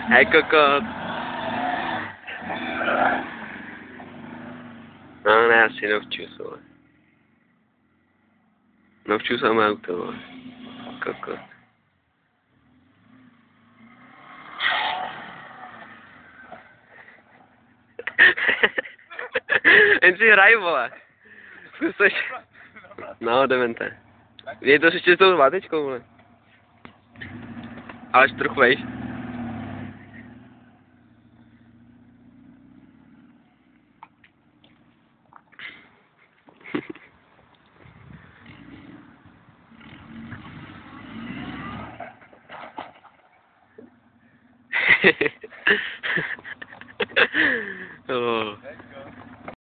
Hej kokot. No ne, asi novčus, vole. Novčus a má auto, vole. Kokot. Jen si hraj, vole. Zkuseš. No, demente. Je to ještě s tou vátečkou, vole. Alež trochu vejš.